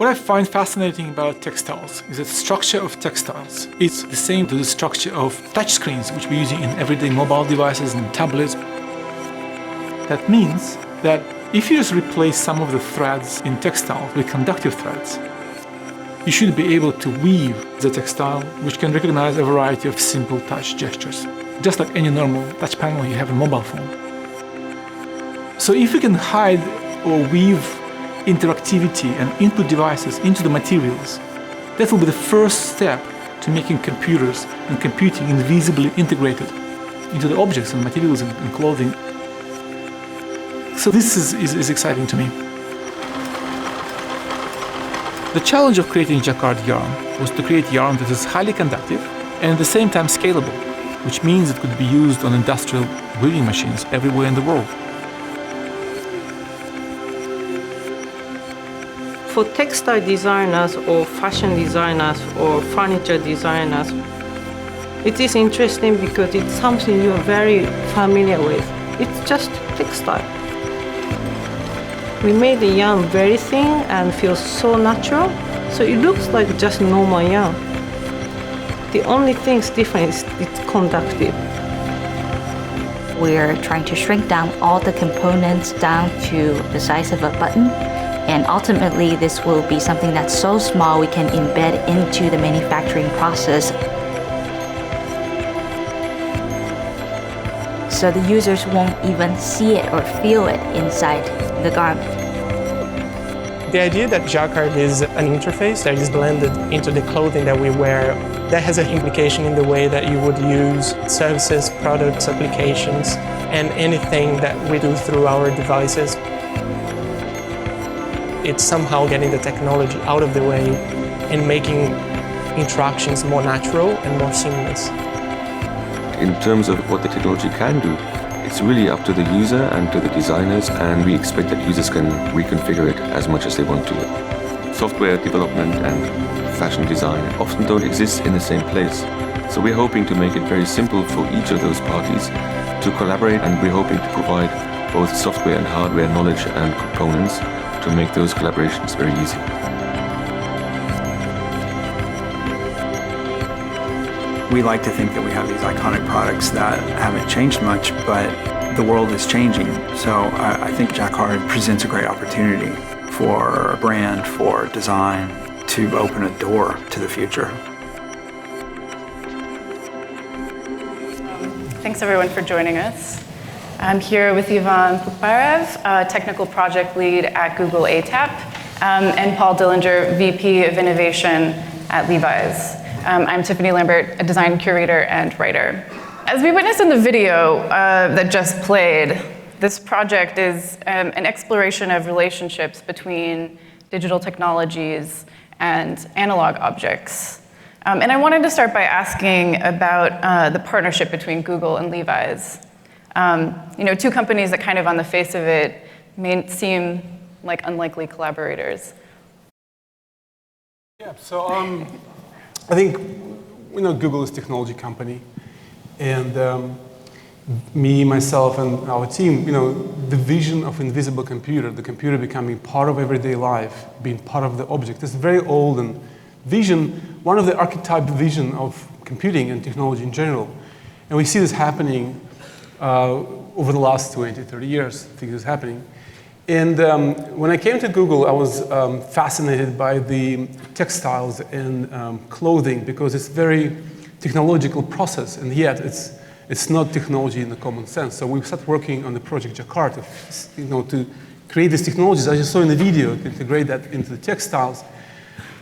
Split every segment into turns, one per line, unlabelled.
What I find fascinating about textiles is that the structure of textiles is the same to the structure of touchscreens, which we're using in everyday mobile devices and tablets. That means that if you just replace some of the threads in textile with conductive threads, you should be able to weave the textile, which can recognize a variety of simple touch gestures, just like any normal touch panel you have on a mobile phone. So if we can hide or weave interactivity and input devices into the materials, that will be the first step to making computers and computing invisibly integrated into the objects and materials and clothing. So this is exciting to me. The challenge of creating Jacquard yarn was to create yarn that is highly conductive and at the same time scalable, which means it could be used on industrial weaving machines everywhere in the world.
For textile designers or fashion designers or furniture designers, it is interesting because it's something you're very familiar with. It's just textile. We made the yarn very thin and feels so natural, so it looks like just normal yarn. The only thing that's different is it's conductive.
We're trying to shrink down all the components down to the size of a button, and ultimately this will be something that's so small we can embed into the manufacturing process. So the users won't even see it or feel it inside the garment.
The idea that Jacquard is an interface that is blended into the clothing that we wear, that has an implication in the way that you would use services, products, applications, and anything that we do through our devices. It's somehow getting the technology out of the way and making interactions more natural and more seamless.
In terms of what the technology can do, it's really up to the user and to the designers, and we expect that users can reconfigure it as much as they want to. Software development and fashion design often don't exist in the same place. So we're hoping to make it very simple for each of those parties to collaborate, and we're hoping to provide both software and hardware knowledge and components to make those collaborations very easy.
We like to think that we have these iconic products that haven't changed much, but the world is changing. So I think Jacquard presents a great opportunity for a brand, for design, to open a door to the future.
Thanks everyone for joining us. I'm here with Ivan Poupyrev, Technical Project Lead at Google ATAP, and Paul Dillinger, VP of Innovation at Levi's. I'm Tiffany Lambert, a design curator and writer. As we witnessed in the video that just played, this project is an exploration of relationships between digital technologies and analog objects. And I wanted to start by asking about the partnership between Google and Levi's. Two companies that kind of on the face of it may seem like unlikely collaborators.
Yeah, so I think Google is a technology company, and me, myself, and our team, the vision of invisible computer, the computer becoming part of everyday life, being part of the object, is very old and vision, one of the archetype vision of computing and technology in general. And we see this happening over the last 20, 30 years, I think this is happening. And when I came to Google, I was fascinated by the textiles and clothing, because it's a very technological process, and yet it's not technology in the common sense. So we started working on the Project Jacquard to create these technologies, as you saw in the video, to integrate that into the textiles.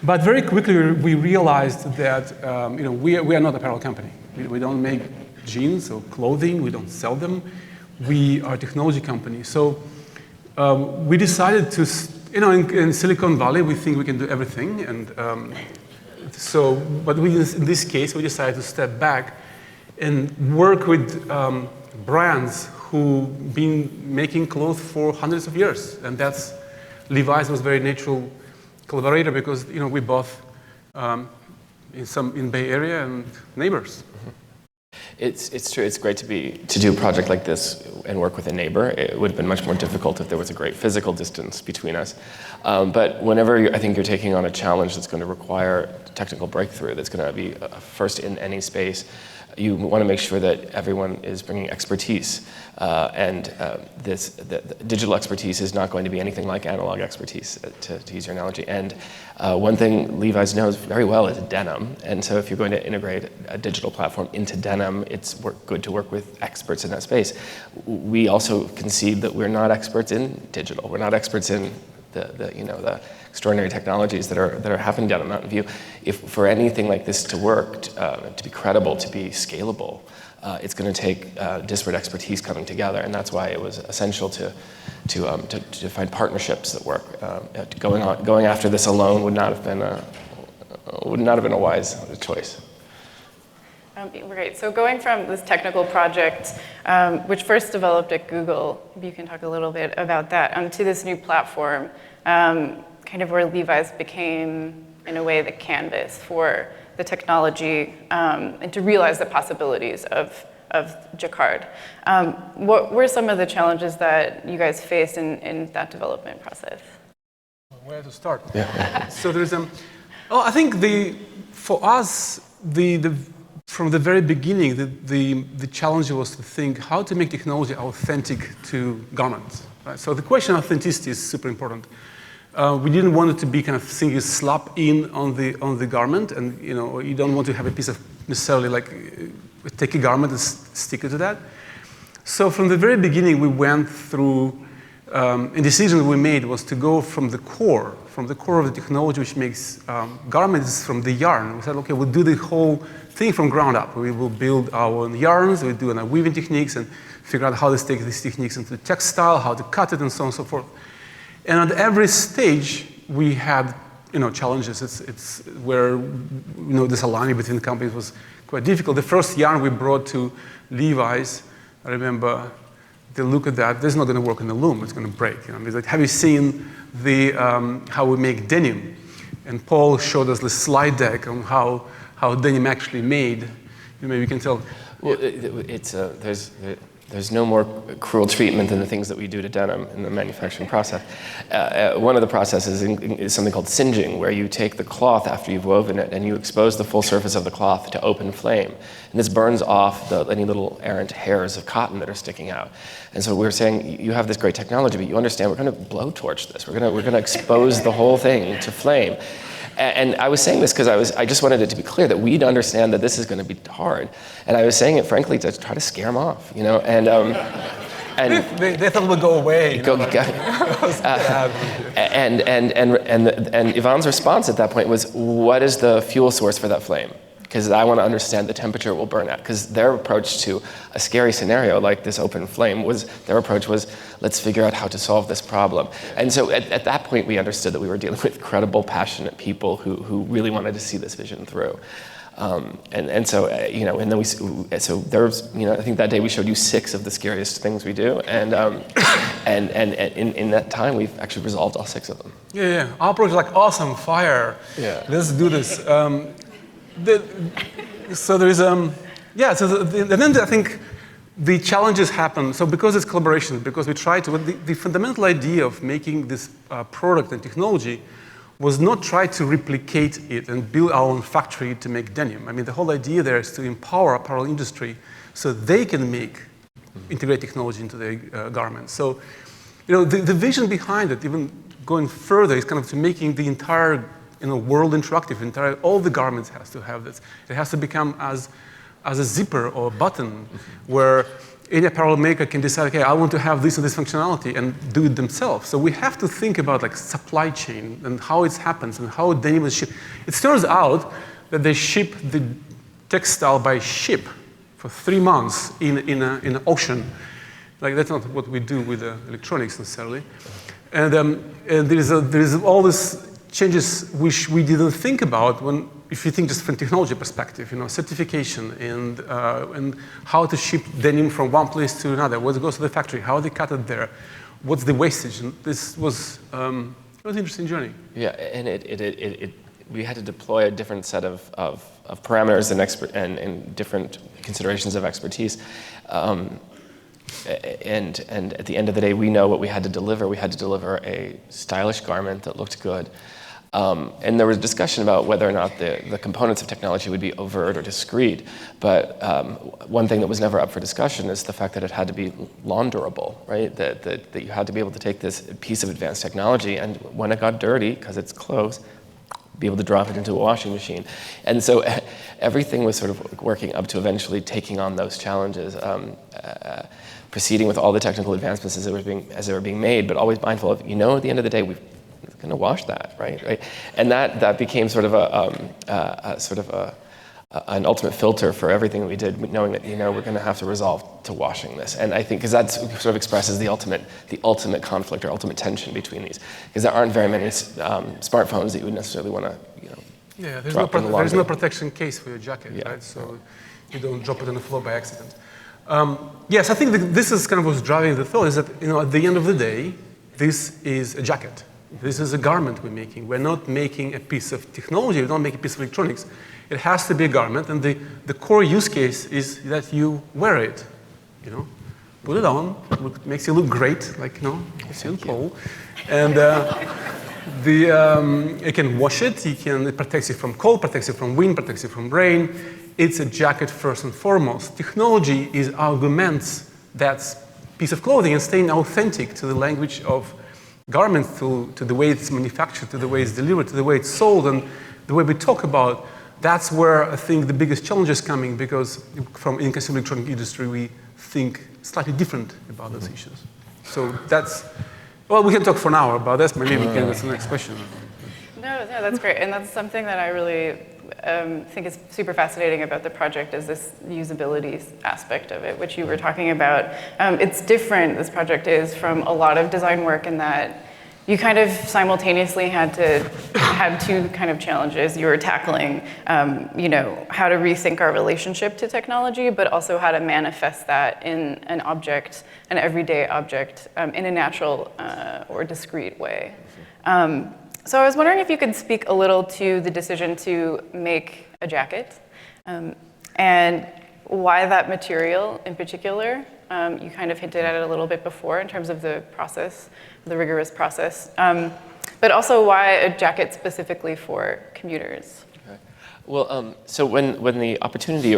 But very quickly we realized that we are not an apparel company. We don't make jeans or clothing. We don't sell them. We are a technology company. So we decided to, in Silicon Valley, we think we can do everything. And but in this case, we decided to step back and work with brands who've been making clothes for hundreds of years. And that's, Levi's was a very natural collaborator, because we both in Bay Area and neighbors.
It's true. It's great to do a project like this and work with a neighbor. It would have been much more difficult if there was a great physical distance between us. But whenever I think you're taking on a challenge that's going to require technical breakthrough, that's going to be first in any space, you want to make sure that everyone is bringing expertise. The digital expertise is not going to be anything like analog expertise, to use your analogy. And one thing Levi's knows very well is denim. And so if you're going to integrate a digital platform into denim, it's good to work with experts in that space. We also concede that we're not experts in digital. We're not experts in the extraordinary technologies that are happening down in Mountain View. If for anything like this to work, to be credible, to be scalable, it's going to take disparate expertise coming together, and that's why it was essential to find partnerships that work. Going after this alone would not have been a wise choice.
Great. So going from this technical project, which first developed at Google, maybe you can talk a little bit about that, to this new platform, kind of where Levi's became, in a way, the canvas for the technology and to realize the possibilities of Jacquard. What were some of the challenges that you guys faced in that development process?
Where to start?
Yeah.
So there's I think for us from the very beginning the challenge was to think how to make technology authentic to garments. Right? So the question of authenticity is super important. We didn't want it to be kind of thing you slap in on the garment, and you don't want to have a piece of necessarily like take a garment and stick it to that. So from the very beginning, we went through a decision we made was to go from the core of the technology which makes garments from the yarn. We said, okay, we'll do the whole thing from ground up. We will build our own yarns, we'll do our weaving techniques and figure out how to take these techniques into textile, how to cut it, and so on and so forth. And at every stage, we had challenges. It's where this alignment between the companies was quite difficult. The first yarn we brought to Levi's, I remember they look at that. This is not going to work in the loom. It's going to break. It's like, have you seen how we make denim? And Paul showed us the slide deck on how denim actually made. Maybe you can tell.
Well, there's no more cruel treatment than the things that we do to denim in the manufacturing process. One of the processes is something called singeing, where you take the cloth after you've woven it and you expose the full surface of the cloth to open flame. And this burns off any little errant hairs of cotton that are sticking out. And so we're saying, you have this great technology, but you understand we're going to blowtorch this. We're going to expose the whole thing to flame. And I was saying this because I just wanted it to be clear that we'd understand that this is going to be hard. And I was saying it, frankly, to try to scare them off, And
they thought it would go away.
And Ivan's response at that point was, what is the fuel source for that flame? Because I want to understand the temperature it will burn at. Because their approach to a scary scenario like this open flame their approach was, let's figure out how to solve this problem. And so at that point, we understood that we were dealing with credible, passionate people who really wanted to see this vision through. And so and then so there was, I think that day we showed you 6 of the scariest things we do, and in that time we've actually resolved all 6 of them.
Yeah. Our approach is like awesome fire.
Yeah.
Let's do this. So there is and then I think the challenges happen. So because it's collaboration, because we try to, the fundamental idea of making this product and technology was not try to replicate it and build our own factory to make denim. I mean, the whole idea there is to empower apparel industry so they can integrate technology into their garments. So, the vision behind it, even going further, is kind of to making the entire world interactive. All the garments has to have this. It has to become as a zipper or a button where any apparel maker can decide, okay, I want to have this and this functionality and do it themselves. So we have to think about like supply chain and how it happens and how denim is shipped. It turns out that they ship the textile by ship for 3 months in an ocean. Like that's not what we do with electronics necessarily. And there is all this changes which we didn't think about if you think just from technology perspective, certification and how to ship denim from one place to another, what goes to the factory, how they cut it there, what's the wastage. And this was an interesting journey.
Yeah, and we had to deploy a different set of parameters and different considerations of expertise. And at the end of the day, we know what we had to deliver. We had to deliver a stylish garment that looked good. And there was discussion about whether or not the components of technology would be overt or discrete. But one thing that was never up for discussion is the fact that it had to be launderable, right? That you had to be able to take this piece of advanced technology, and when it got dirty, because it's clothes, be able to drop it into a washing machine. And so everything was sort of working up to eventually taking on those challenges, proceeding with all the technical advancements as they were being made, but always mindful of, at the end of the day, we're going to wash that, right? And that became sort of an ultimate filter for everything that we did, knowing that we're going to have to resolve to washing this. And I think because that sort of expresses the ultimate conflict or ultimate tension between these, because there aren't very many smartphones that you would necessarily want to
there's no protection case for your jacket, right? So you don't drop it on the floor by accident. Yes, I think this is kind of what's driving the thought, is that at the end of the day, this is a jacket. This is a garment we're making. We're not making a piece of technology. We're not making a piece of electronics. It has to be a garment, and the core use case is that you wear it. Put it on. It makes you look great, it's in Paul. And you can wash it. It protects you from cold, protects you from wind, protects you from rain. It's a jacket first and foremost. Technology is augments that piece of clothing and staying authentic to the language of garments, to the way it's manufactured, to the way it's delivered, to the way it's sold, and the way we talk about. That's where I think the biggest challenge is coming, because in consumer electronic industry, we think slightly different about those issues. So we can talk for an hour about this, maybe we can, that's the next question.
No, that's great. And that's something that I really think is super fascinating about the project, is this usability aspect of it, which you were talking about. It's different, this project is, from a lot of design work in that you kind of simultaneously had two kind of challenges. You were tackling, how to rethink our relationship to technology, but also how to manifest that in an object, an everyday object, in a natural or discrete way. So I was wondering if you could speak a little to the decision to make a jacket, and why that material in particular. You kind of hinted at it a little bit before in terms of the process, the rigorous process, but also why a jacket specifically for commuters.
Okay. Well, so when the opportunity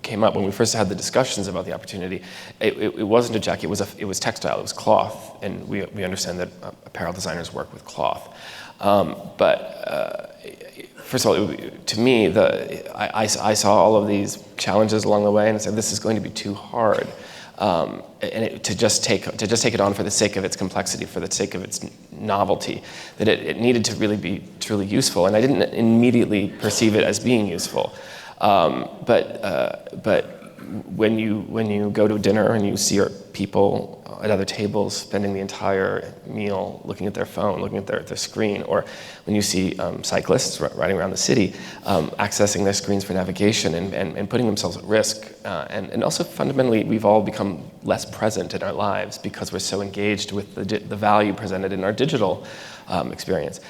came up, when we first had the discussions about the opportunity, it wasn't a jacket, it was textile, it was cloth, and we understand that apparel designers work with cloth. But first of all, to me, I saw all of these challenges along the way, and I said, this is going to be too hard. To just take it on for the sake of its complexity, for the sake of its novelty, that it needed to really be truly useful. And I didn't immediately perceive it as being useful. But when you go to dinner and you see people at other tables spending the entire meal looking at their phone, looking at their screen, or when you see cyclists riding around the city, accessing their screens for navigation and putting themselves at risk, and also fundamentally we've all become less present in our lives because we're so engaged with the value presented in our digital experience.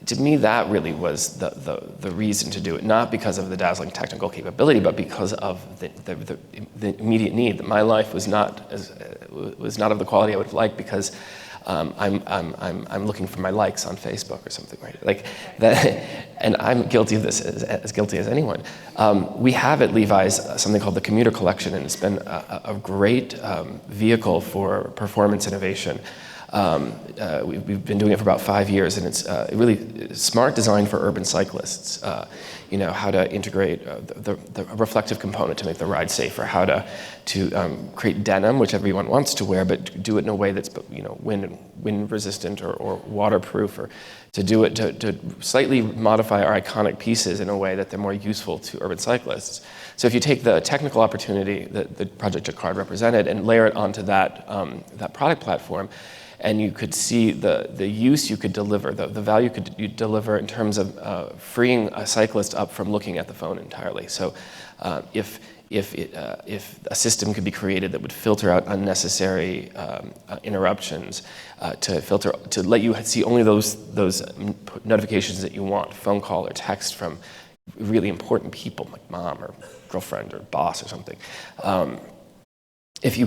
To me, that really was the reason to do it, not because of the dazzling technical capability, but because of the immediate need. That my life was not of the quality I would have liked, because I'm looking for my likes on Facebook or something, right? Like that, and I'm guilty of this as guilty as anyone. We have at Levi's something called the Commuter collection, and it's been a great vehicle for performance innovation. We've been doing it for about 5 years, and it's really smart design for urban cyclists. How to integrate the reflective component to make the ride safer, how to create denim, which everyone wants to wear, but do it in a way that's wind resistant or waterproof, or to do it to slightly modify our iconic pieces in a way that they're more useful to urban cyclists. So if you take the technical opportunity that the Project Jacquard represented and layer it onto that product platform, and you could see the use you could deliver, the value you deliver in terms of freeing a cyclist up from looking at the phone entirely. So if a system could be created that would filter out unnecessary interruptions, to let you see only those notifications that you want, phone call or text from really important people, like mom or girlfriend or boss or something. If you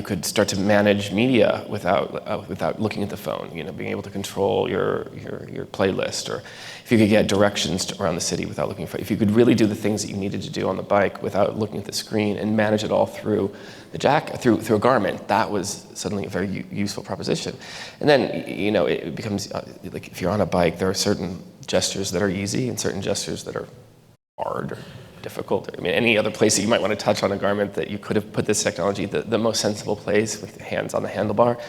could start to manage media without looking at the phone, being able to control your playlist, or if you could get directions around the city without looking for, if you could really do the things that you needed to do on the bike without looking at the screen and manage it all through through a garment, that was suddenly a very useful proposition. And then it becomes like if you're on a bike, there are certain gestures that are easy and certain gestures that are hard or difficult. I mean, any other place that you might want to touch on a garment that you could have put this technology, the most sensible place with the hands on the handlebar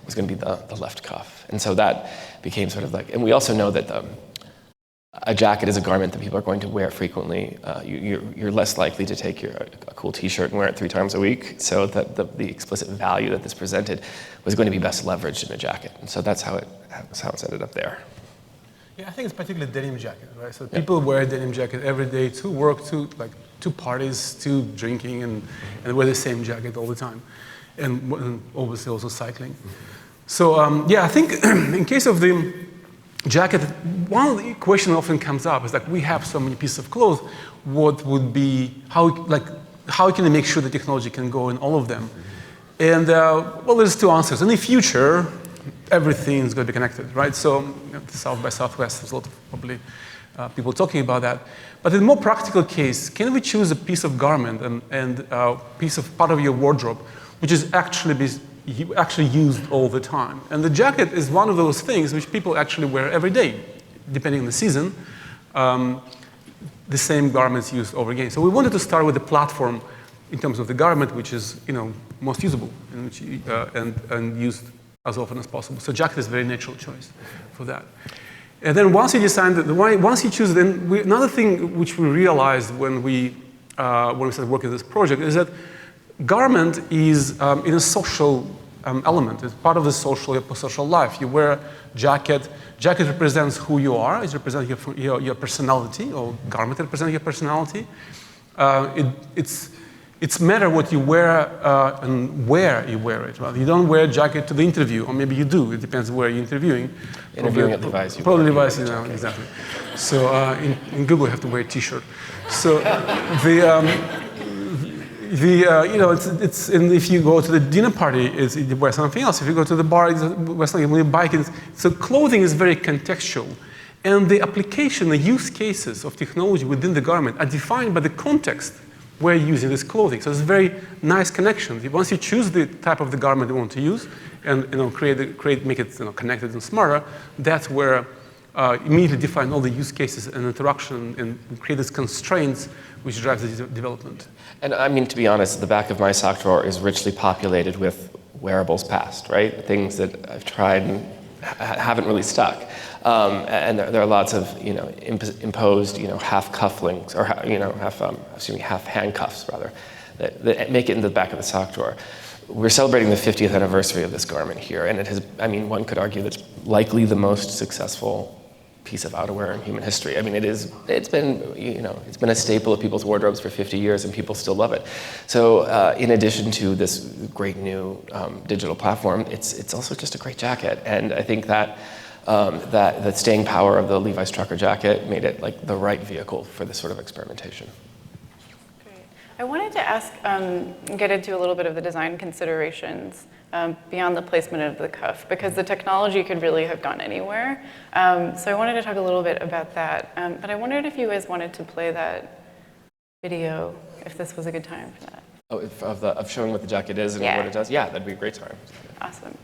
was going to be the left cuff. And so that became sort of like, and we also know that a jacket is a garment that people are going to wear frequently. You're less likely to take a cool t-shirt and wear it 3 times a week. So that the explicit value that this presented was going to be best leveraged in a jacket. And so that's how it's ended up there.
Yeah, I think it's particularly denim jacket, right? So people wear a denim jacket every day to work, to parties, to drinking, and wear the same jacket all the time, and obviously also cycling. So I think in case of the jacket, one of the question often comes up is like, we have so many pieces of clothes. What would be how can I make sure the technology can go in all of them? And there's 2 answers. In the future, everything is going to be connected, right? So South by Southwest, there's a lot of probably people talking about that. But in a more practical case, can we choose a piece of garment and piece of part of your wardrobe, which is actually used all the time? And the jacket is one of those things which people actually wear every day, depending on the season. The same garments used over again. So we wanted to start with the platform in terms of the garment, which is most usable and used as often as possible. So jacket is a very natural choice for that. And then once you choose it, then another thing which we realized when we started working on this project is that garment is in a social element. It's part of the social life. You wear a jacket. Jacket represents who you are. It represents your personality, or garment represents your personality. It's matter what you wear and where you wear it. Well, you don't wear a jacket to the interview, or maybe you do. It depends where you're interviewing.
Interviewing at Levi's.
Probably Levi's, exactly. So in Google, you have to wear a T-shirt. So and if you go to the dinner party, you wear something else. If you go to the bar, you wear something. When you bike, so clothing is very contextual. And the application, the use cases of technology within the garment are defined by the context where you're using this clothing. So it's a very nice connection. Once you choose the type of the garment you want to use and make it connected and smarter, that's where immediately define all the use cases and interaction and create these constraints which drives the development.
And I mean, to be honest, the back of my sock drawer is richly populated with wearables past, right? Things that I've tried and haven't really stuck. And there are lots of imposed half cufflinks or half handcuffs rather that make it into the back of the sock drawer. We're celebrating the 50th anniversary of this garment here, and it has. I mean, one could argue that's likely the most successful piece of outerwear in human history. I mean, it's been a staple of people's wardrobes for 50 years, and people still love it. So, in addition to this great new digital platform, it's also just a great jacket, and I think that. The staying power of the Levi's trucker jacket made it like the right vehicle for this sort of experimentation.
Great. I wanted to ask, get into a little bit of the design considerations beyond the placement of the cuff, because the technology could really have gone anywhere. So I wanted to talk a little bit about that. But I wondered if you guys wanted to play that video, if this was a good time for that.
Oh, of showing what the jacket is and what it does? Yeah, that'd be a great time.
Awesome.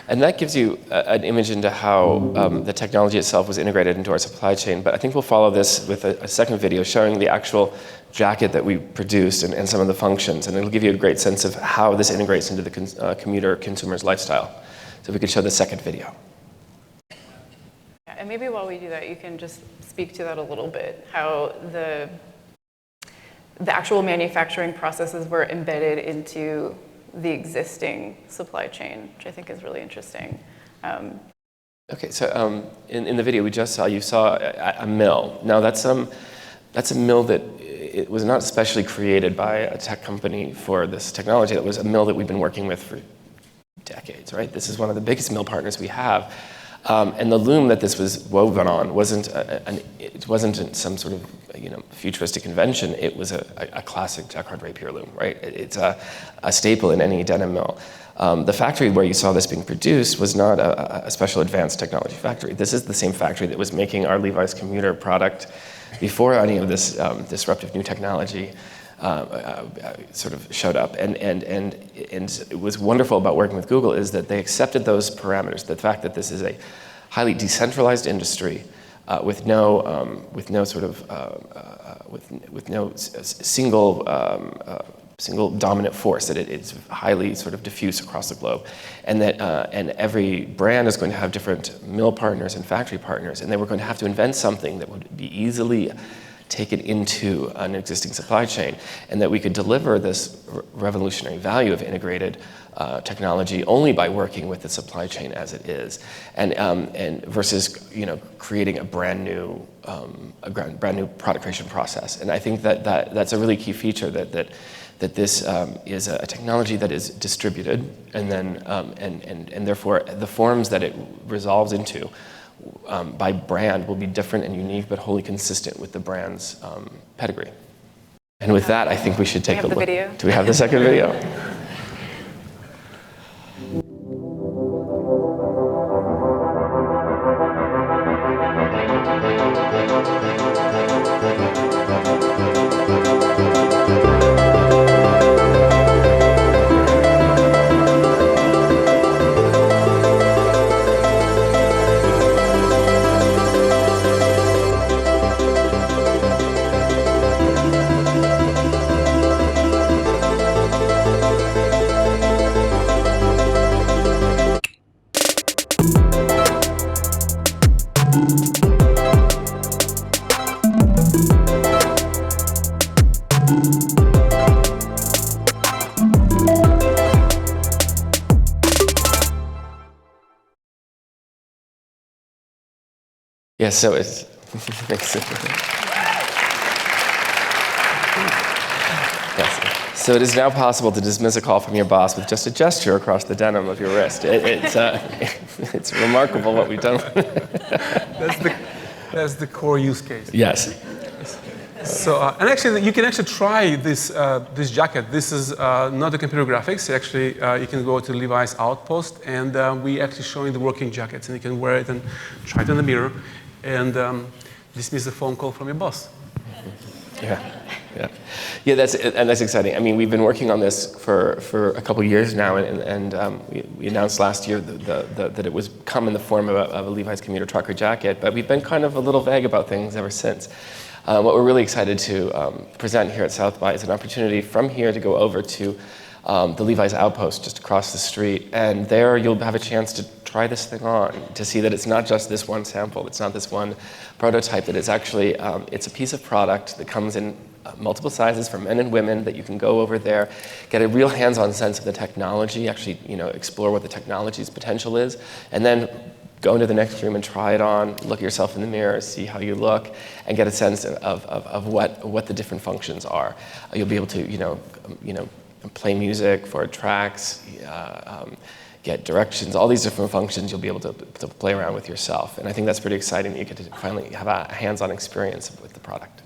And that gives you an image into how the technology itself was integrated into our supply chain. But I think we'll follow this with a second video showing the actual jacket that we produced and some of the functions. And it'll give you a great sense of how this integrates into the commuter consumer's lifestyle. So if we could show the second video.
And maybe while we do that, you can just speak to that a little bit, how the actual manufacturing processes were embedded into the existing supply chain, which I think is really interesting.
Okay, so in the video we just saw, you saw a mill. Now that's a mill that it was not specially created by a tech company for this technology. It was a mill that we've been working with for decades, right? This is one of the biggest mill partners we have. And the loom that this was woven on wasn't some sort of futuristic invention. It was a classic Jacquard rapier loom, right? It's a staple in any denim mill. The factory where you saw this being produced was not a special advanced technology factory. This is the same factory that was making our Levi's Commuter product before any of this disruptive new technology sort of showed up. And it was wonderful about working with Google is that they accepted those parameters, the fact that this is a highly decentralized industry with no single dominant force, that it's highly sort of diffuse across the globe, and that and every brand is going to have different mill partners and factory partners, and they were going to have to invent something that would be easily taken into an existing supply chain, and that we could deliver this revolutionary value of integrated technology only by working with the supply chain as it is, and versus creating a brand new product creation process. And I think that's a really key feature that this is a technology that is distributed, and then and therefore the forms that it resolves into by brand will be different and unique, but wholly consistent with the brand's pedigree. And with that, I think we should take a look.
Video.
Do we have the second video? Yes, so it's yes. So it is now possible to dismiss a call from your boss with just a gesture across the denim of your wrist. It's remarkable what we've done.
That's the core use case.
Yes.
So, and actually, you can actually try this jacket. This is not the computer graphics. Actually, you can go to Levi's Outpost, and we actually showing the working jackets, and you can wear it and try it in the mirror, and dismiss a phone call from your boss. Yeah, that's exciting. I mean, we've been working on this for a couple of years now, and we announced last year that it was come in the form of a Levi's Commuter trucker jacket, but we've been kind of a little vague about things ever since. What we're really excited to present here at South by is an opportunity from here to go over to the Levi's Outpost just across the street, and there you'll have a chance to try this thing on, to see that it's not just this one sample, it's not this one prototype, that it's actually it's a piece of product that comes in multiple sizes for men and women, that you can go over there, get a real hands-on sense of the technology, actually explore what the technology's potential is, and then go into the next room and try it on, look at yourself in the mirror, see how you look, and get a sense of what the different functions are. You'll be able to play music for tracks, get directions, all these different functions you'll be able to play around with yourself. And I think that's pretty exciting that you get to finally have a hands-on experience with the product.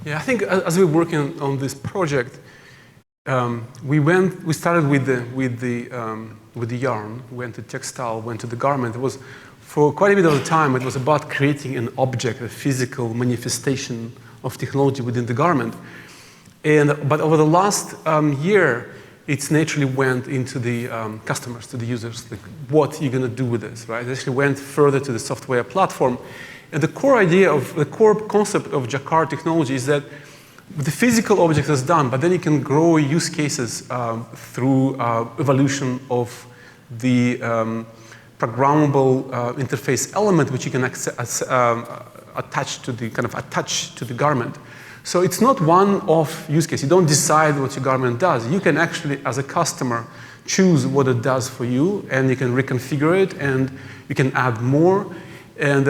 Yeah, I think as we're working on this project, we started with the yarn, went to textile, went to the garment. It was, for quite a bit of the time, it was about creating an object, a physical manifestation of technology within the garment. But over the last year, it's naturally went into the customers, to the users, like what you're going to do with this, right? It actually went further to the software platform. And the core idea of, the core concept of Jacquard technology is that the physical object is done, but then you can grow use cases through evolution of the programmable interface element, which you can attach to the garment. So it's not one-off use case. You don't decide what your garment does. You can actually, as a customer, choose what it does for you, and you can reconfigure it, and you can add more. And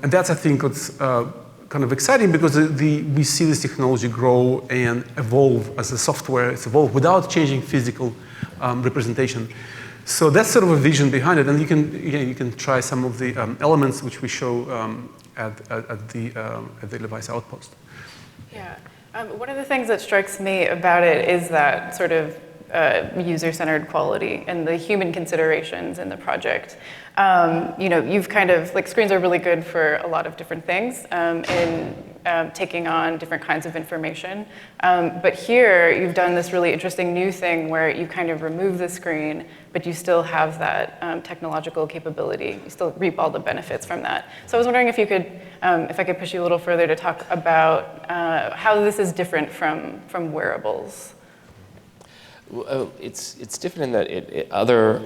that's, I think, what's kind of exciting, because we see this technology grow and evolve as the software is evolved without changing physical representation. So that's sort of a vision behind it, and you can try some of the elements which we show at the Levi's Outpost.
Yeah. One of the things that strikes me about it is that sort of user-centered quality and the human considerations in the project. You know, you've kind of, like, screens are really good for a lot of different things in taking on different kinds of information. But here, you've done this really interesting new thing where you kind of remove the screen, but you still have that technological capability. You still reap all the benefits from that. So I was wondering if you could, if I could push you a little further to talk about how this is different from wearables.
Well, it's different in that other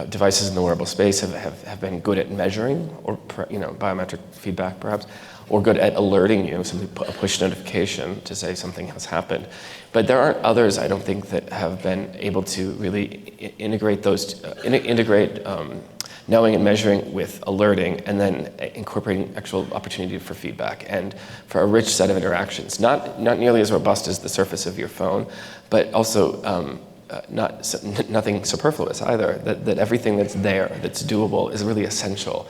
devices in the wearable space have been good at measuring, or biometric feedback perhaps, or good at alerting you, simply a push notification to say something has happened. But there aren't others, I don't think, that have been able to really integrate those, knowing and measuring with alerting, and then incorporating actual opportunity for feedback and for a rich set of interactions. Not nearly as robust as the surface of your phone, but also nothing superfluous either. That everything that's there, that's doable, is really essential.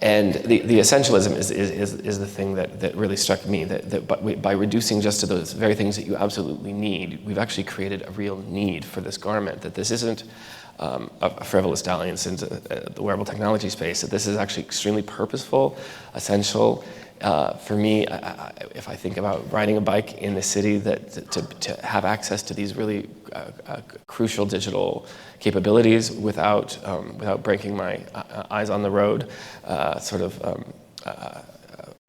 And the essentialism is the thing that really struck me, that by reducing just to those very things that you absolutely need, we've actually created a real need for this garment, that this isn't a frivolous dalliance into the wearable technology space, that this is actually extremely purposeful, essential. For me, if I think about riding a bike in the city, to have access to these really crucial digital capabilities without breaking my eyes on the road,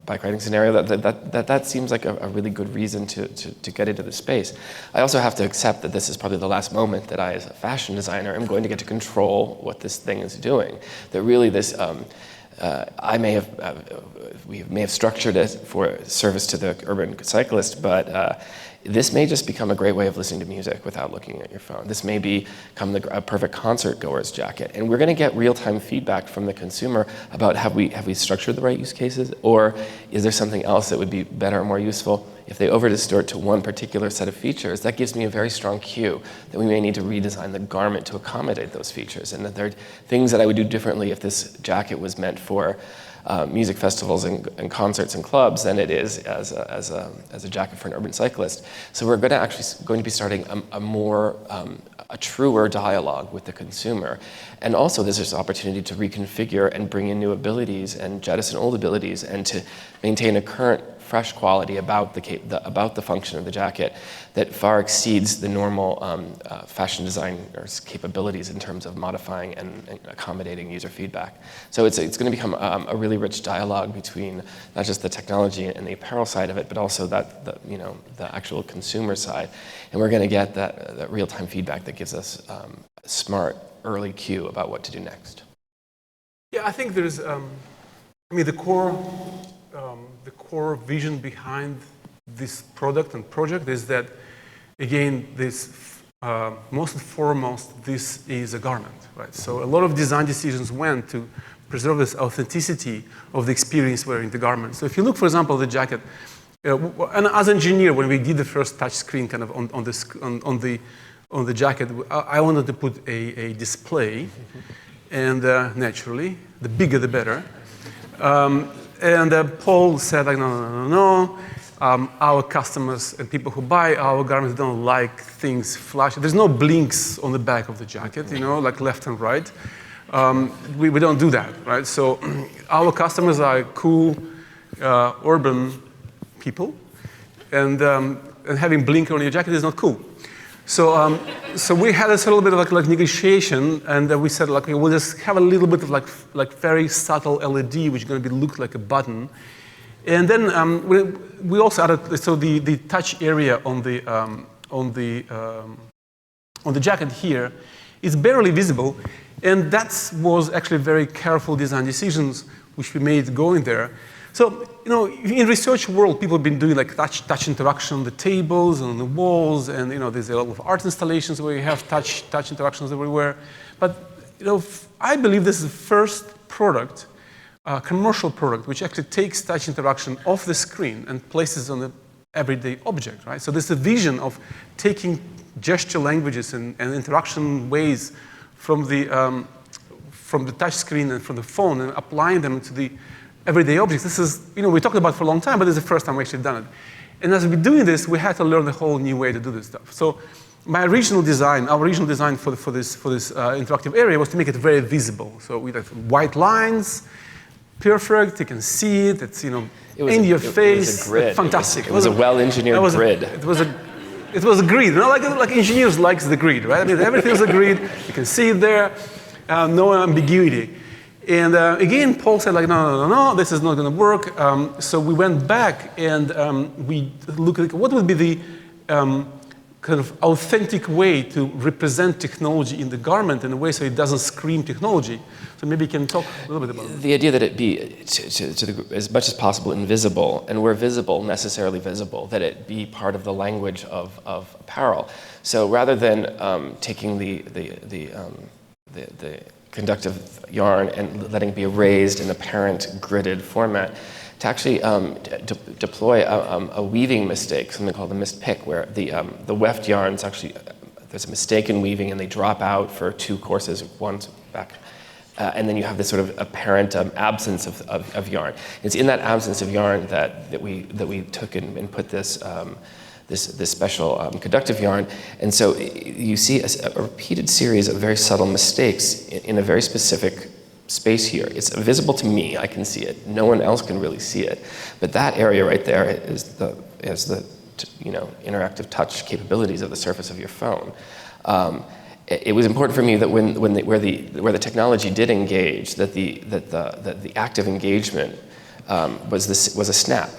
bike riding scenario, that seems like a really good reason to get into the space. I also have to accept that this is probably the last moment that I, as a fashion designer, am going to get to control what this thing is doing. That really this. We may have structured it for service to the urban cyclist, but this may just become a great way of listening to music without looking at your phone. This may become a perfect concert goer's jacket, and we're going to get real-time feedback from the consumer about have we structured the right use cases, or is there something else that would be better or more useful? If they over-distort to one particular set of features, that gives me a very strong cue that we may need to redesign the garment to accommodate those features, and that there are things that I would do differently if this jacket was meant for music festivals and concerts and clubs than it is as a jacket for an urban cyclist. So we're going to be starting a truer dialogue with the consumer. And also there's this opportunity to reconfigure and bring in new abilities and jettison old abilities, and to maintain a current fresh quality about the function of the jacket that far exceeds the normal fashion designer's capabilities in terms of modifying and accommodating user feedback. So it's going to become a really rich dialogue between not just the technology and the apparel side of it, but also the actual consumer side. And we're going to get that real-time feedback that gives us a smart early cue about what to do next.
Yeah, I think there's, the core vision behind this product and project is that, again, most and foremost, this is a garment, right? So a lot of design decisions went to preserve this authenticity of the experience wearing the garment. So if you look, for example, the jacket, and as an engineer, when we did the first touch screen kind of on the jacket, I wanted to put a display, and naturally, the bigger the better. And Paul said, like, no. Our customers and people who buy our garments don't like things flashing. There's no blinks on the back of the jacket, like left and right. We don't do that, right? So our customers are cool, urban people, and having blinker on your jacket is not cool. So, so we had this little bit of like negotiation, and we said like, okay, we'll just have a little bit of like very subtle LED, which is going to be look like a button. And then we also added so the touch area on the jacket here is barely visible, and that was actually very careful design decisions which we made going there. So in research world, people have been doing like touch interaction on the tables and on the walls, and there's a lot of art installations where you have touch interactions everywhere. But I believe this is the first product. Commercial product which actually takes touch interaction off the screen and places on an everyday object, right? So there's a vision of taking gesture languages and interaction ways from the touch screen and from the phone and applying them to the everyday objects. This is, we talked about it for a long time, but this is the first time we actually done it. And as we're doing this, we had to learn a whole new way to do this stuff. So our original design for this interactive area was to make it very visible. So we had white lines, perfect, you can see it, it's in your face.
It was a grid.
Fantastic.
It was a well-engineered grid.
It was a grid, like engineers likes the grid, right? I mean, everything's a grid, you can see it there, no ambiguity. And again, Paul said like, no, this is not gonna work. So we went back and we looked at what would be the kind of authentic way to represent technology in the garment in a way so it doesn't scream technology. So maybe you can talk a little bit about it.
The idea that it be, as much as possible, invisible, and where visible, necessarily visible, that it be part of the language of apparel. So rather than taking the conductive yarn and letting it be erased in apparent gridded format, to actually deploy a weaving mistake, something called the missed pick, where the weft yarns actually, there's a mistake in weaving and they drop out for 2 courses, one's back. And then you have this sort of apparent absence of yarn. It's in that absence of yarn that we took and put this special conductive yarn. And so you see a repeated series of very subtle mistakes in a very specific space here. It's visible to me, I can see it. No one else can really see it. But that area right there is the interactive touch capabilities of the surface of your phone. It was important for me that where the technology did engage, that the active engagement was a snap,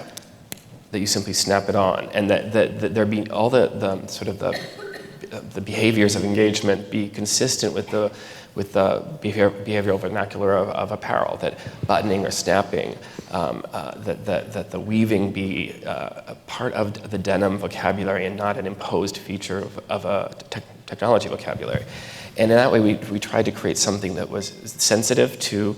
that you simply snap it on, and that there be all the behaviors of engagement be consistent with the behavioral vernacular of apparel, that buttoning or snapping, that the weaving be a part of the denim vocabulary and not an imposed feature of a technology vocabulary. And in that way, we tried to create something that was sensitive to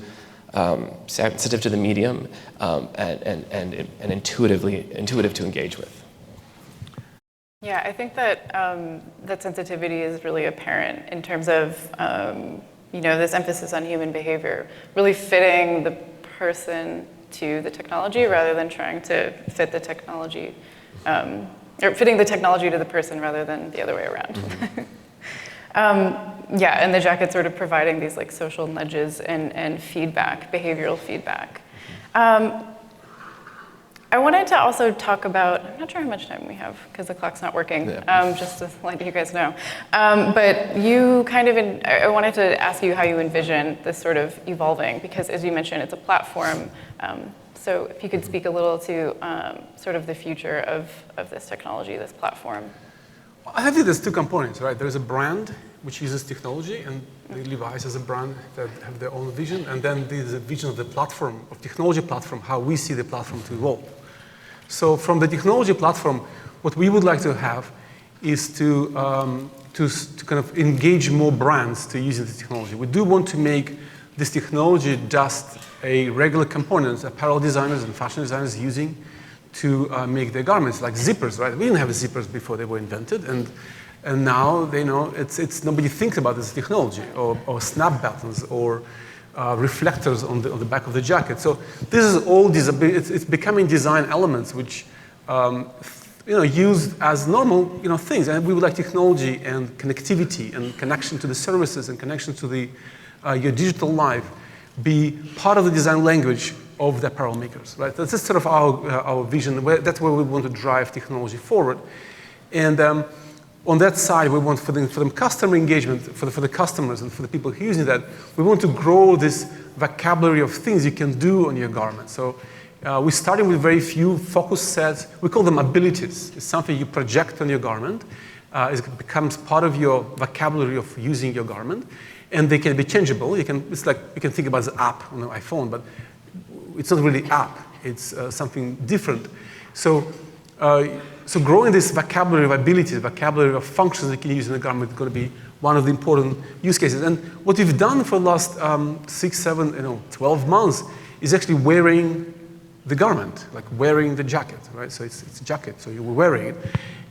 the medium and intuitive to engage with.
Yeah, I think that that sensitivity is really apparent in terms of this emphasis on human behavior, really fitting the person to the technology rather than trying to fit the technology, or fitting the technology to the person rather than the other way around. Yeah, and the jacket sort of providing these like social nudges and feedback, behavioral feedback. I wanted to also talk about, I'm not sure how much time we have because the clock's not working, just to let you guys know. But you kind of, I wanted to ask you how you envision this sort of evolving, because as you mentioned, it's a platform. So if you could speak a little to sort of the future of this technology, this platform.
I think there's 2 components, right? There's a brand which uses technology, and Levi's is a brand that have their own vision, and then there's a vision of the platform, of technology platform, how we see the platform to evolve. So from the technology platform, what we would like to have is to kind of engage more brands to using the technology. We do want to make this technology just a regular component apparel designers and fashion designers using to make their garments, like zippers, right? We didn't have zippers before they were invented, and now they know it's nobody thinks about this technology, or snap buttons, or reflectors on the back of the jacket. So this is all it's becoming design elements which used as normal things, and we would like technology and connectivity and connection to the services and connection to the your digital life be part of the design language of the apparel makers, right? That's sort of our vision. That's where we want to drive technology forward. And on that side, we want for the customer engagement, for the customers and for the people who are using that, we want to grow this vocabulary of things you can do on your garment. So we're starting with very few focus sets. We call them abilities. It's something you project on your garment. It becomes part of your vocabulary of using your garment. And they can be changeable. It's like you can think about the app on the iPhone, but it's not really app. It's something different. So growing this vocabulary of abilities, vocabulary of functions that you can use in the garment is going to be one of the important use cases. And what we've done for the last 6, 7, 12 months is actually wearing the garment, like wearing the jacket, right? So it's a jacket, so you're wearing it,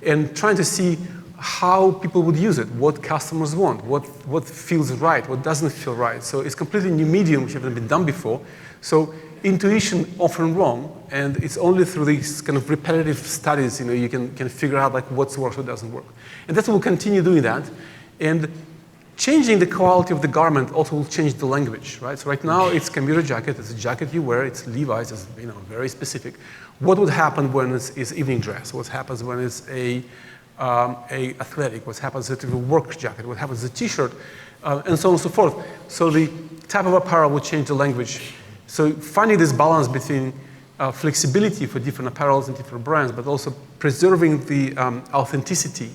and trying to see how people would use it, what customers want, what feels right, what doesn't feel right. So it's completely new medium, which hasn't been done before. So intuition often wrong, and it's only through these kind of repetitive studies, you can figure out like what works, what doesn't work. And that's what we'll continue doing that. And changing the quality of the garment also will change the language, right? So right now it's Commuter jacket, it's a jacket you wear, it's Levi's, it's very specific. What would happen when it's evening dress? What happens when it's a athletic? What happens if it's a work jacket? What happens with a t-shirt? And so on and so forth. So the type of apparel will change the language. So finding this balance between flexibility for different apparels and different brands, but also preserving the authenticity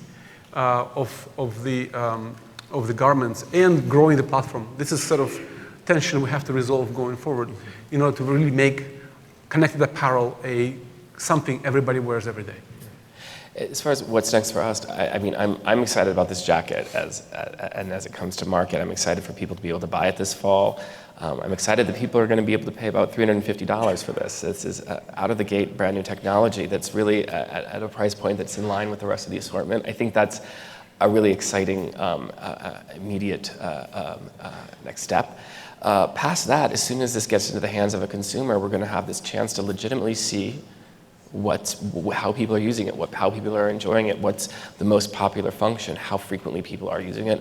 of the garments and growing the platform. This is sort of tension we have to resolve going forward in order to really make connected apparel something everybody wears every day.
As far as what's next for us, I'm excited about this jacket and as it comes to market. I'm excited for people to be able to buy it this fall. I'm excited that people are going to be able to pay about $350 for this. This is out of the gate brand new technology that's really at a price point that's in line with the rest of the assortment. I think that's a really exciting immediate next step. Past that, as soon as this gets into the hands of a consumer, we're going to have this chance to legitimately see how people are using it, how people are enjoying it, what's the most popular function, how frequently people are using it,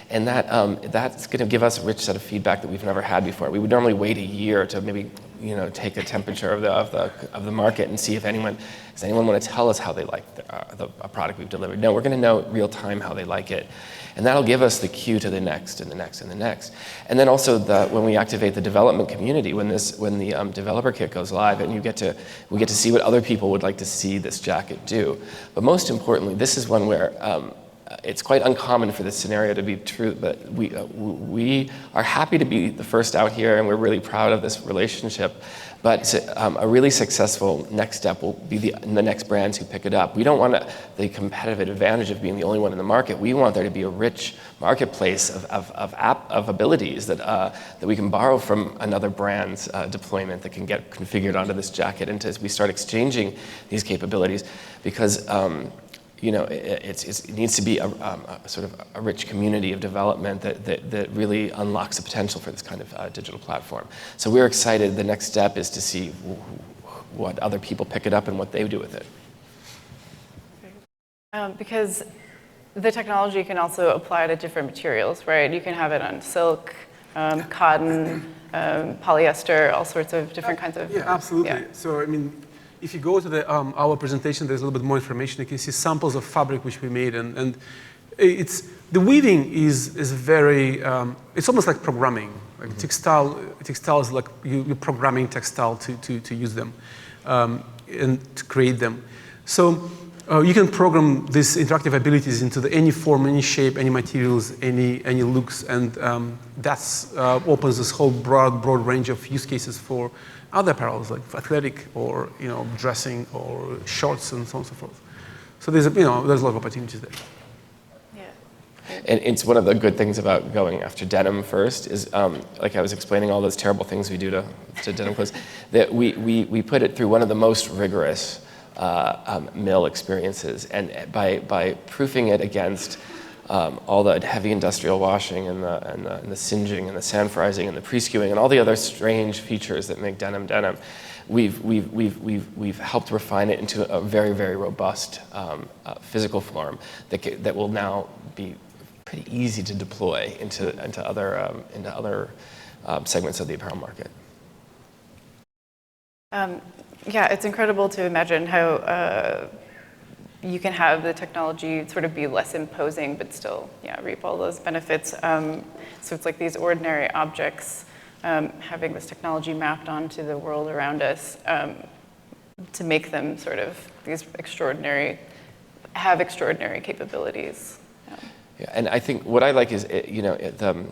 and that's going to give us a rich set of feedback that we've never had before. We would normally wait a year to maybe take a temperature of the market and see if does anyone want to tell us how they like a product we've delivered. No, we're going to know real time how they like it. And that'll give us the cue to the next and the next and the next. And then also when we activate the development community, when the developer kit goes live, and we get to see what other people would like to see this jacket do. But most importantly, this is one where it's quite uncommon for this scenario to be true, but we are happy to be the first out here, and we're really proud of this relationship. But a really successful next step will be the next brands who pick it up. We don't want the competitive advantage of being the only one in the market. We want there to be a rich marketplace of abilities that we can borrow from another brand's deployment that can get configured onto this jacket, and as we start exchanging these capabilities, because it needs to be a sort of a rich community of development that really unlocks the potential for this kind of digital platform. So we're excited. The next step is to see what other people pick it up and what they do with it.
Because the technology can also apply to different materials, right? You can have it on silk, cotton, polyester, all sorts of different kinds of...
Yeah, absolutely.
Yeah.
So, if you go to our presentation, there's a little bit more information. You can see samples of fabric which we made, and the weaving is very. It's almost like programming. Like textile is like you're programming textile to use them and to create them. So you can program these interactive abilities into any form, any shape, any materials, any looks, and that's opens this whole broad range of use cases for other apparels like athletic or dressing or shorts and so on and so forth. So there's a lot of opportunities there.
Yeah.
And it's one of the good things about going after denim first is, like I was explaining all those terrible things we do to denim clothes, that we put it through one of the most rigorous mill experiences, and by proofing it against all the heavy industrial washing and the singeing and the sandfrizing and the pre-skewing and all the other strange features that make denim denim, we've helped refine it into a very, very robust physical form that will now be pretty easy to deploy into other segments of the apparel market.
Yeah, it's incredible to imagine how you can have the technology sort of be less imposing, but still, yeah, reap all those benefits. So it's like these ordinary objects, having this technology mapped onto the world around us to make them sort of these extraordinary capabilities.
Yeah, and I think what I like is, the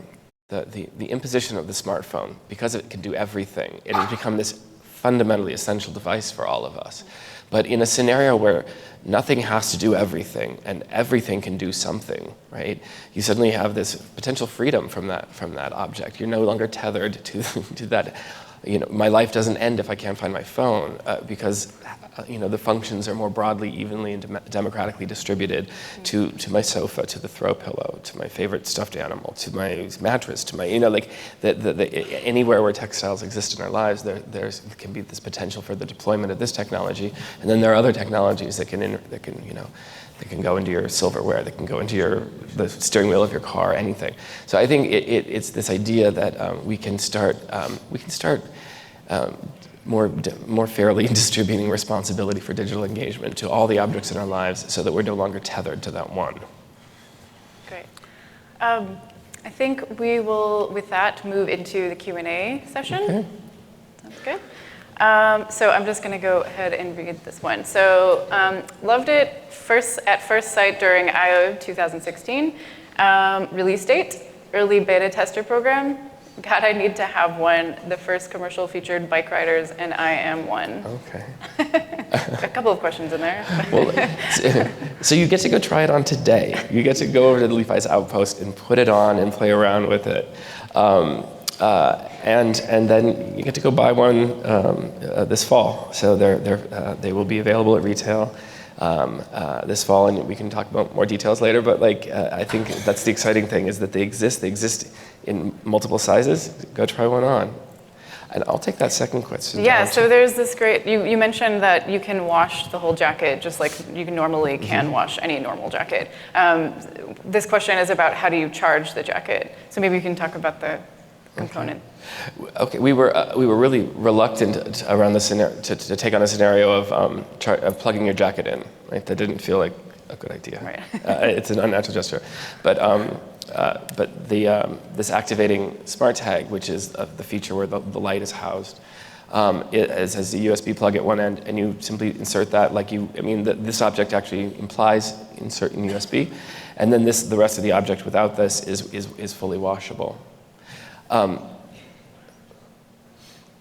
imposition of the smartphone, because it can do everything, it has become this fundamentally essential device for all of us. But in a scenario where nothing has to do everything and everything can do something, right? You suddenly have this potential freedom from that object. You're no longer tethered to that. My life doesn't end if I can't find my phone because the functions are more broadly, evenly, and democratically distributed to my sofa, to the throw pillow, to my favorite stuffed animal, to my mattress, to my, anywhere where textiles exist in our lives, there can be this potential for the deployment of this technology, and then there are other technologies that can go into your silverware, that can go into the steering wheel of your car, anything. So I think it's this idea that we can start more fairly distributing responsibility for digital engagement to all the objects in our lives so that we're no longer tethered to that one.
Great. I think we will, with that, move into the Q&A session.
Okay.
Sounds good. So I'm just going to go ahead and read this one. So loved it at first sight during I/O 2016. Release date, early beta tester program. God, I need to have one. The first commercial featured bike riders, and I am one.
Okay.
A couple of questions in there.
Well, so you get to go try it on today. You get to go over to Levi's Outpost and put it on and play around with it. And then you get to go buy one this fall. So they will be available at retail this fall, and we can talk about more details later. But I think that's the exciting thing is that they exist. They exist in multiple sizes. Go try one on. And I'll take that second question.
Yeah. So there's this great. You mentioned that you can wash the whole jacket just like you normally can wash any normal jacket. This question is about how do you charge the jacket. So maybe you can talk about the component.
Okay, we were really reluctant around the scenario to take on a scenario of plugging your jacket in. Right, that didn't feel like a good idea. Right. It's an unnatural gesture, but this activating smart tag, which is the feature where the light is housed, it has a USB plug at one end, and you simply insert that. This object actually implies inserting USB, and then the rest of the object without this is fully washable.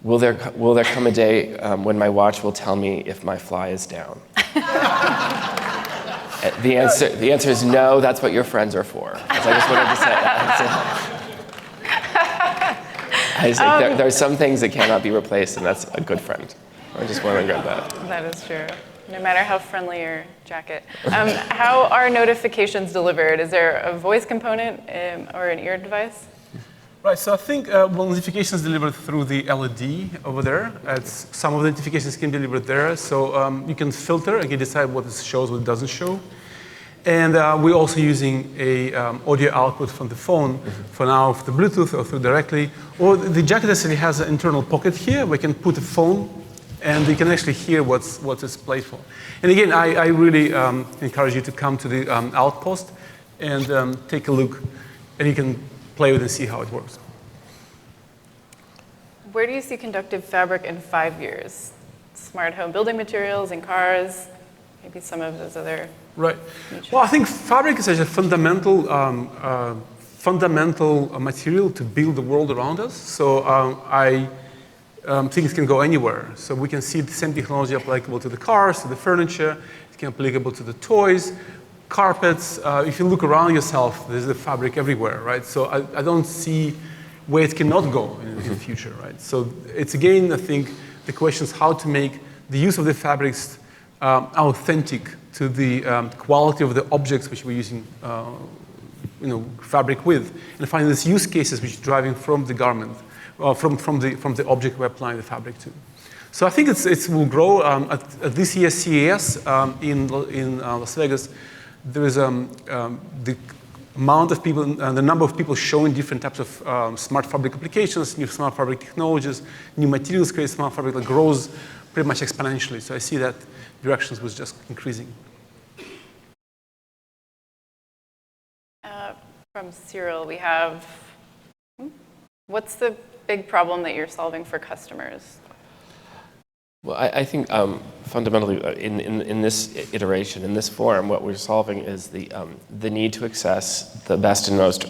Will there come a day when my watch will tell me if my fly is down? The answer is no. That's what your friends are for. So I just wanted to say. There are some things that cannot be replaced, and that's a good friend. I just want to grab that.
That is true. No matter how friendly your jacket. How are notifications delivered? Is there a voice component or an ear device?
Right, so I think notifications delivered through the LED over there. Some of the notifications can be delivered there, so you can filter and you can decide what it shows, what it doesn't show. And we're also using a audio output from the phone for now, for the Bluetooth or through directly. Or the jacket actually has an internal pocket here where you can put a phone and you can actually hear what it's played for. And again, I really encourage you to come to the Outpost and take a look, and you can play with it and see how it works.
Where do you see conductive fabric in 5 years? Smart home building materials and cars, maybe some of those other.
Right. Well, I think fabric is a fundamental material to build the world around us. So I think it can go anywhere. So we can see the same technology applicable to the cars, to the furniture. It can be applicable to the toys, carpets. If you look around yourself, there's the fabric everywhere, right? So I don't see where it cannot go in the future, right? So it's again, I think, the question is how to make the use of the fabrics authentic to the quality of the objects which we're using fabric with, and finding these use cases which are driving from the garment, from the object we're applying the fabric to. So I think it will grow. At this year's CES in Las Vegas, there is the amount of people and the number of people showing different types of smart fabric applications, new smart fabric technologies, new materials create smart fabric that grows pretty much exponentially. So I see that directions was just increasing.
From Cyril, we have, what's the big problem that you're solving for customers?
Well, I think fundamentally in this iteration, in this form, what we're solving is the need to access the best and most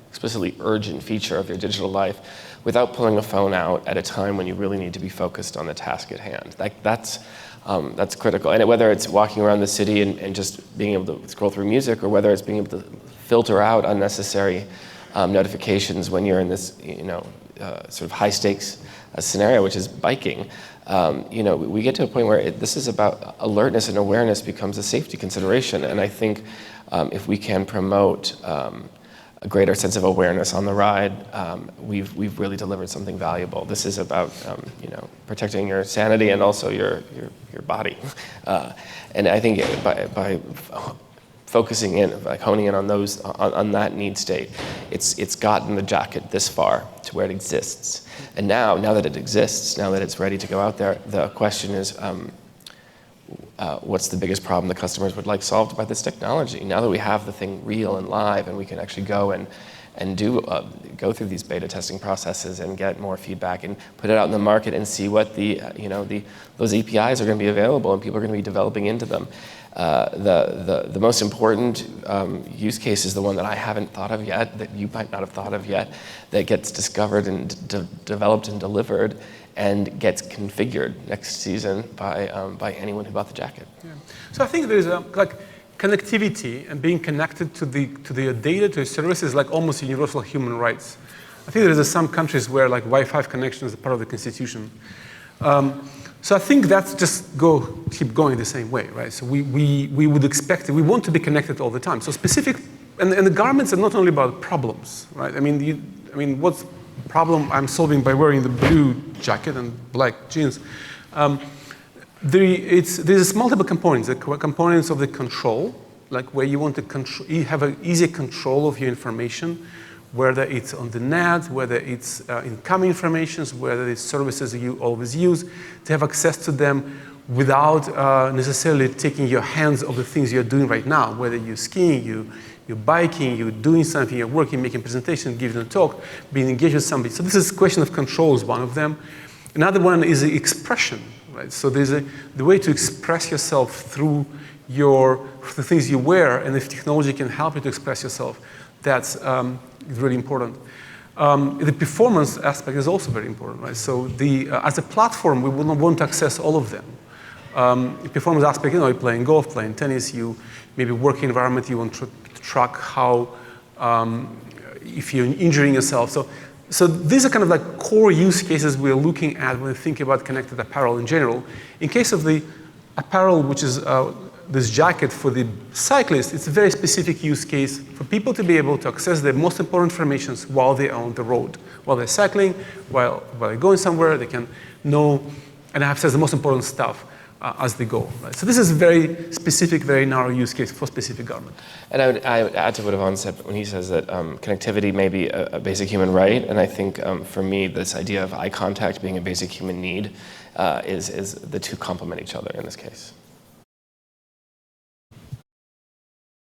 explicitly urgent feature of your digital life without pulling a phone out at a time when you really need to be focused on the task at hand. That's critical. And whether it's walking around the city and just being able to scroll through music, or whether it's being able to filter out unnecessary notifications when you're in this, sort of high stakes scenario, which is biking. We get to a point where this is about alertness, and awareness becomes a safety consideration. And I think if we can promote a greater sense of awareness on the ride, we've really delivered something valuable. This is about protecting your sanity and also your body. And I think by focusing in, like honing in on those, on that need state, it's gotten the jacket this far to where it exists. And now that it exists, now that it's ready to go out there, the question is, what's the biggest problem the customers would like solved by this technology? Now that we have the thing real and live, and we can actually go and go through these beta testing processes and get more feedback and put it out in the market and see what those APIs are going to be available and people are going to be developing into them. The most important use case is the one that I haven't thought of yet, that you might not have thought of yet, that gets discovered and developed and delivered and gets configured next season by anyone who bought the jacket.
Yeah. So I think there's connectivity and being connected to the data, to the services, like almost universal human rights. I think there's some countries where like Wi-Fi connection is a part of the constitution. So I think that's just keep going the same way, right? So we would expect it. We want to be connected all the time. So specific, and the garments are not only about problems, right? I mean, what's the problem I'm solving by wearing the blue jacket and black jeans? There's multiple components. The components of the control, like where you want to control, you have an easy control of your information, whether it's on the net, whether it's incoming information, whether it's services you always use, to have access to them without necessarily taking your hands off the things you're doing right now, whether you're skiing, you're biking, you're doing something, you're working, making a presentation, giving a talk, being engaged with somebody. So this is a question of control is one of them. Another one is the expression, right? So there's the way to express yourself through the things you wear, and if technology can help you to express yourself, that's really important. The performance aspect is also very important, right? So as a platform, we would not want to access all of them. The performance aspect, you're playing golf, playing tennis, you maybe working environment, you want to track how, if you're injuring yourself. So these are kind of like core use cases we're looking at when we think about connected apparel in general. In case of the apparel, which is this jacket for the cyclist, it's a very specific use case for people to be able to access the most important information while they're on the road. While they're cycling, while they're going somewhere, they can know and access the most important stuff as they go. Right? So this is a very specific, very narrow use case for specific garment. And
I would add to what Ivan said when he says that connectivity may be a basic human right, and I think for me, this idea of eye contact being a basic human need is the two complement each other in this case.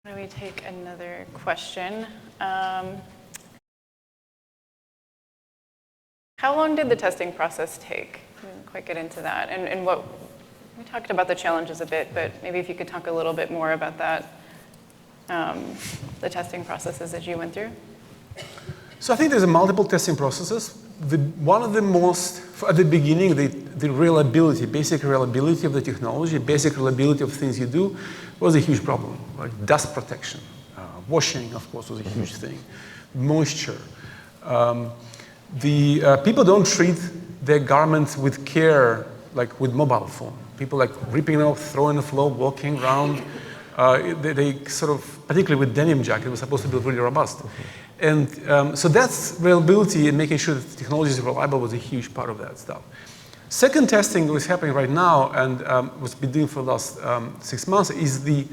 Why don't we take another question? How long did the testing process take? I didn't quite get into that. And what we talked about the challenges a bit, but maybe if you could talk a little bit more about that, the testing processes that you went through.
So I think there's multiple testing processes. One of the most, at the beginning, the reliability, basic reliability of the technology, basic reliability of things you do was a huge problem. Like dust protection, washing, of course, was a huge thing. Moisture. People don't treat their garments with care like with mobile phone. People like ripping it off, throwing the floor, walking around. They sort of, particularly with denim jacket, was supposed to be really robust. And so that's reliability and making sure that the technology is reliable was a huge part of that stuff. Second testing that is happening right now and was been doing for the last 6 months is the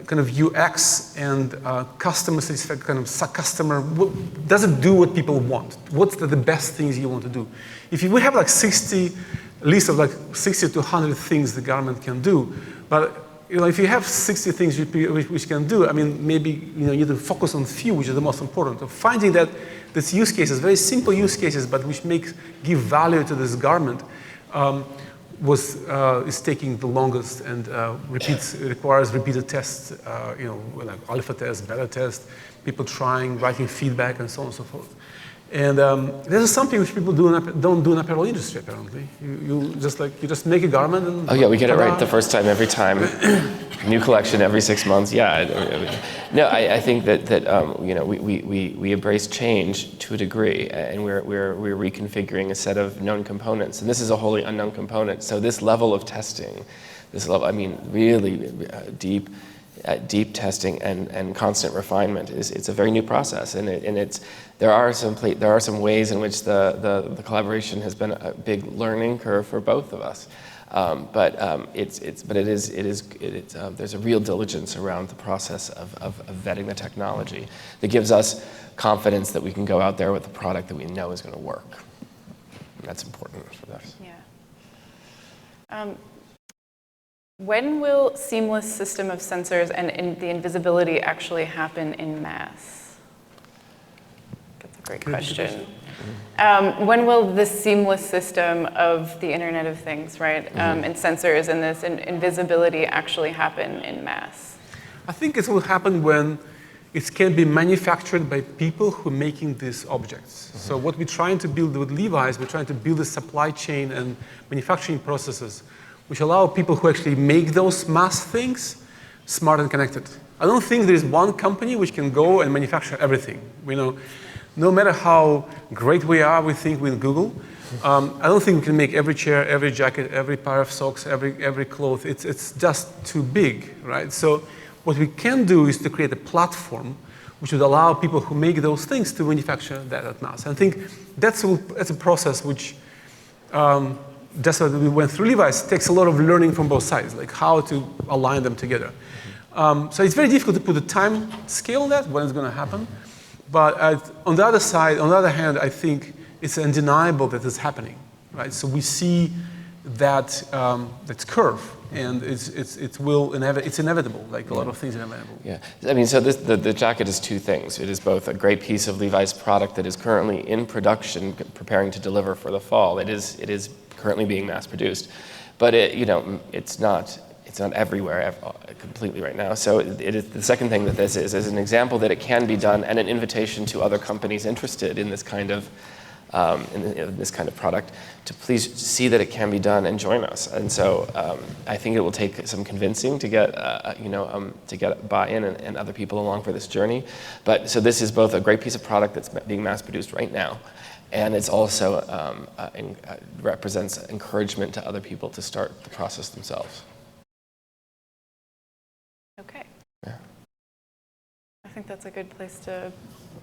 kind of UX and customer satisfaction, kind of customer, does it do what people want? What's the best things you want to do? If we have like list of like 60 to 100 things the government can do, but if you have 60 things which can do, I mean, maybe you need to focus on few, which is the most important. So finding that these use cases, very simple use cases, but which give value to this garment, is taking the longest and requires repeated tests, like alpha test, beta test, people trying, writing feedback, and so on and so forth. And this is something which people don't do in apparel industry, apparently. You just make a garment and...
Oh yeah, we get it right the first time, every time. New collection every 6 months, yeah. No, I think that we embrace change to a degree, and we're reconfiguring a set of known components. And this is a wholly unknown component. So this level of testing, really deep testing and constant refinement it's a very new process, and there are some ways in which the collaboration has been a big learning curve for both of us, but there's a real diligence around the process of vetting the technology that gives us confidence that we can go out there with a product that we know is going to work. And that's important for us.
Yeah. When will seamless system of sensors and the invisibility actually happen in mass? That's a great question. When will this seamless system of the Internet of Things, right, and sensors and this invisibility actually happen in mass?
I think it will happen when it can be manufactured by people who are making these objects. So what we're trying to build with Levi is we're trying to build a supply chain and manufacturing processes which allow people who actually make those mass things smart and connected. I don't think there is one company which can go and manufacture everything. No matter how great we are, we think with Google, I don't think we can make every chair, every jacket, every pair of socks, every cloth. It's just too big, right? So what we can do is to create a platform which would allow people who make those things to manufacture that at mass. I think that's a process which just as we went through Levi's, takes a lot of learning from both sides, like how to align them together. So it's very difficult to put a time scale on that, when it's going to happen. But on the other hand, I think it's undeniable that it's happening, right? So we see that curve, and it's inevitable, like a lot of things are inevitable.
Yeah, I mean, so the jacket is two things. It is both a great piece of Levi's product that is currently in production, preparing to deliver for the fall. It is currently being mass produced, but it's not everywhere completely right now. So it is, the second thing that this is an example that it can be done, and an invitation to other companies interested in this kind of product to please see that it can be done and join us. And so I think it will take some convincing to get buy-in and other people along for this journey. But so this is both a great piece of product that's being mass produced right now, and it's also represents encouragement to other people to start the process themselves.
Okay.
Yeah.
I think that's a good place to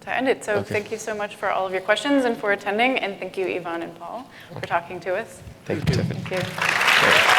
end it. So Thank you so much for all of your questions and for attending, and thank you, Ivan and Paul, for talking to us.
Thank you, Tiffany.
Thank you.